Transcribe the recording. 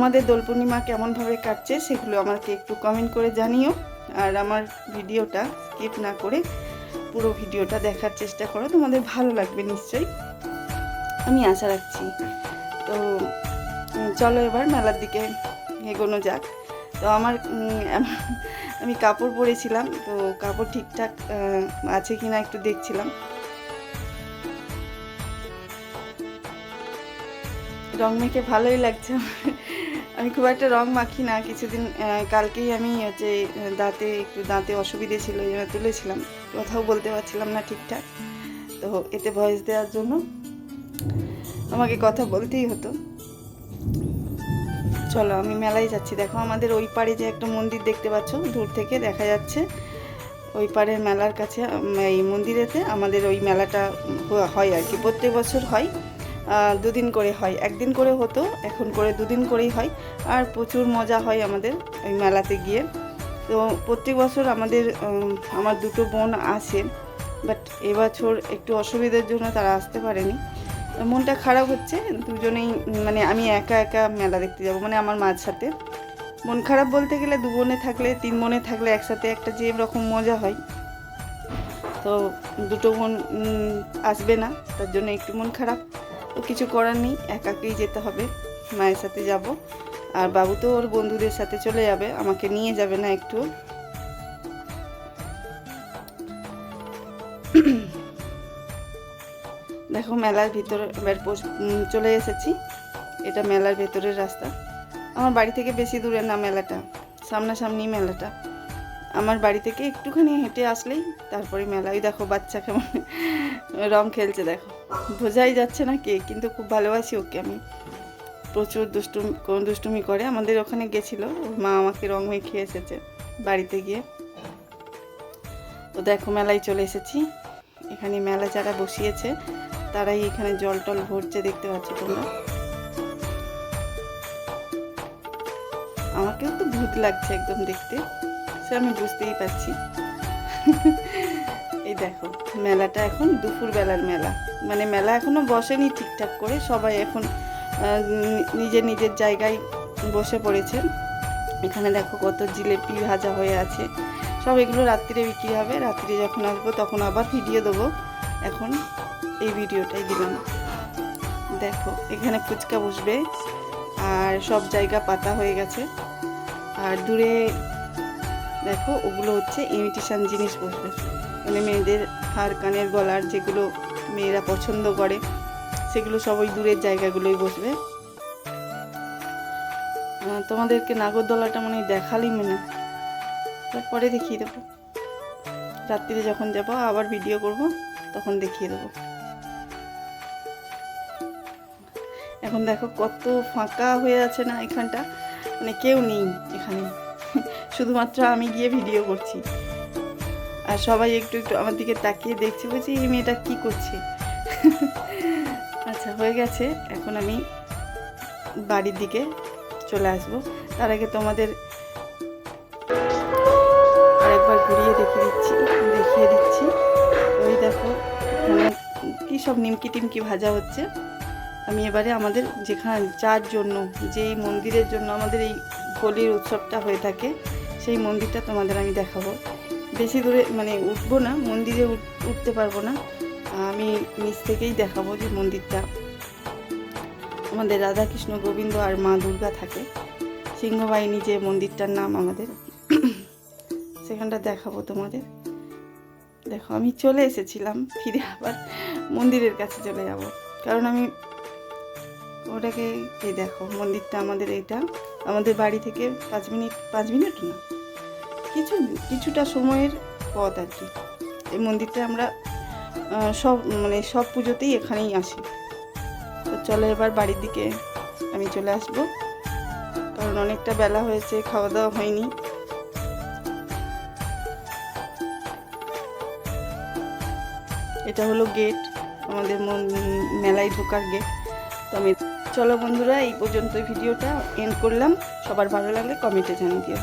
তোমাদের দোল পূর্ণিমা কেমনভাবে কাটছে সেগুলো আমাকে একটু কমেন্ট করে জানিও। আর আমার ভিডিওটা স্কিপ না করে পুরো ভিডিওটা দেখার চেষ্টা করো, তোমাদের ভালো লাগবে নিশ্চয়ই, আমি আশা রাখছি। তো চলো এবার মেলার দিকে এগোনো যাক। তো আমি কাপড় পরেছিলাম, তো কাপড় ঠিকঠাক আছে কিনা একটু দেখছিলাম। রং মেখে ভালোই লাগছে। আমি খুব একটা রং মাখি না, কিছুদিন কালকেই আমি হচ্ছে দাঁতে অসুবিধে ছিল, তুলেছিলাম, কথাও বলতে পারছিলাম না ঠিকঠাক। তো এতে ভয়েস দেওয়ার জন্য আমাকে কথা বলতেই হতো। চলো আমি মেলায় যাচ্ছি। দেখো আমাদের ওই পাড়ে যে একটা মন্দির দেখতে পাচ্ছ, দূর থেকে দেখা যাচ্ছে, ওই পাড়ের মেলার কাছে এই মন্দিরেতে আমাদের ওই মেলাটা হয় আর কি। প্রত্যেক বছর হয়, দুদিন করে হয়, একদিন করে হতো, এখন করে দুদিন করেই হয়। আর প্রচুর মজা হয় আমাদের ওই মেলাতে গিয়ে। তো প্রত্যেক বছর আমার দুটো বোন আসে, বাট এবছর একটু অসুবিধার জন্য তারা আসতে পারেনি। মনটা খারাপ হচ্ছে, দুজনেই মানে আমি একা একা মেলা দেখতে যাব, মানে আমার মার সাথে। মন খারাপ বলতে গেলে দু বোনে থাকলে, তিন বোনে থাকলে একসাথে একটা যে রকম মজা হয়, তো দুটো বোন আসবে না, তার জন্য একটু মন খারাপ। তো কিছু করার নেই, একাকেই যেতে হবে, মায়ের সাথে যাব। আর বাবু তো ওর বন্ধুদের সাথে চলে যাবে, আমাকে নিয়ে যাবে না একটু। দেখো মেলার ভিতরে এবার চলে এসেছি, এটা মেলার ভেতরের রাস্তা। আমার বাড়ি থেকে বেশি দূরে না মেলাটা, সামনাসামনি মেলাটা। আমার বাড়ি থেকে একটুখানি হেঁটে আসলেই তারপরে মেলা। ওই দেখো বাচ্চা কেমন রং খেলছে, দেখো বোঝাই যাচ্ছে না কে, কিন্তু খুব ভালোবাসি ওকে আমি। প্রচুর দুষ্টুমি করে। আমাদের ওখানে গেছিলো, ওর মা আমাকে রং মেখে এসেছে বাড়িতে গিয়ে। তো দেখো মেলায় চলে এসেছি। এখানে মেলা যারা বসিয়েছে তারাই এখানে জল টল ভরছে, দেখতে পাচ্ছ তোমরা। আমাকেও তো ভূত লাগছে একদম দেখতে, সে আমি বুঝতেই পারছি। এই দেখো মেলাটা এখন দুপুর বেলার মেলা, মানে মেলা এখনো বসেনি ঠিকঠাক করে, সবাই এখন নিজের নিজের জায়গায় বসে পড়েছে। এখানে দেখো কত জিলেপি ভাজা হয়ে আছে, সব এগুলো রাত্রিরে বিক্রি হবে। রাত্রিরে যখন আসবো তখন আবার ভিডিও দেবো, এখন এই ভিডিওটাই দিলাম। দেখো এখানে ফুচকা বসবে, আর সব জায়গা পাতা হয়ে গেছে। আর দূরে দেখো ওগুলো হচ্ছে ইমিটেশন জিনিস বসবে, মানে মেয়েদের হার কানের গলার যেগুলো মেয়েরা পছন্দ করে সেগুলো সব ওই দূরের জায়গাগুলোই বসবে। তোমাদেরকে নাগরদোলাটা মনে হয় দেখালেই মনে, তারপরে দেখিয়ে দেবো। রাত্রিরে যখন যাবো আবার ভিডিও করব, তখন দেখিয়ে দেবো। এখন দেখো কত ফাঁকা হয়ে আছে না এখানটা, মানে কেউ নেই এখানে, শুধুমাত্র আমি গিয়ে ভিডিও করছি। আর সবাই একটু একটু আমার দিকে তাকিয়ে দেখছে, বলছি এই মেয়েটা কী করছে। আচ্ছা হয়ে গেছে, এখন আমি বাড়ির দিকে চলে আসবো। তার আগে তোমাদের আরেকবার ঘুরিয়ে দেখিয়ে দিচ্ছি। ওই দেখো এখানে কী সব নিমকি টিমকি ভাজা হচ্ছে। আমি এবারে আমাদের যার জন্য, যেই মন্দিরের জন্য আমাদের এই হোলির উৎসবটা হয়ে থাকে, সেই মন্দিরটা তোমাদের আমি দেখাবো। বেশি দূরে মানে উঠবো না, মন্দিরে উঠতে পারবো না, আমি নিচ থেকেই দেখাবো যে মন্দিরটা আমাদের রাধাকৃষ্ণ গোবিন্দ আর মা দুর্গা থাকে, সিংহবাহিনী যে মন্দিরটার নাম আমাদের, সেখানটা দেখাবো তোমাদের। দেখো আমি চলে এসেছিলাম, ফিরে আবার মন্দিরের কাছে চলে যাব, কারণ আমি ওটাকে, এই দেখো মন্দিরটা আমাদের, এটা আমাদের বাড়ি থেকে 5 মিনিট না, কিছুটা সময়ের পথ আর কি। এই মন্দিরটা আমরা সব পুজোতেই এখানেই আসি। তো চলো এবার বাড়ির দিকে আমি চলে আসবো, কারণ অনেকটা বেলা হয়েছে, খাওয়া দাওয়া হয়নি। এটা হলো গেট, আমাদের মেলায় ঢোকার গেট। তো আমি চলো বন্ধুরা, এই পর্যন্ত ভিডিওটা এন্ড করলাম। সবার ভালো লাগলে কমেন্টে জানিয়ে দিও।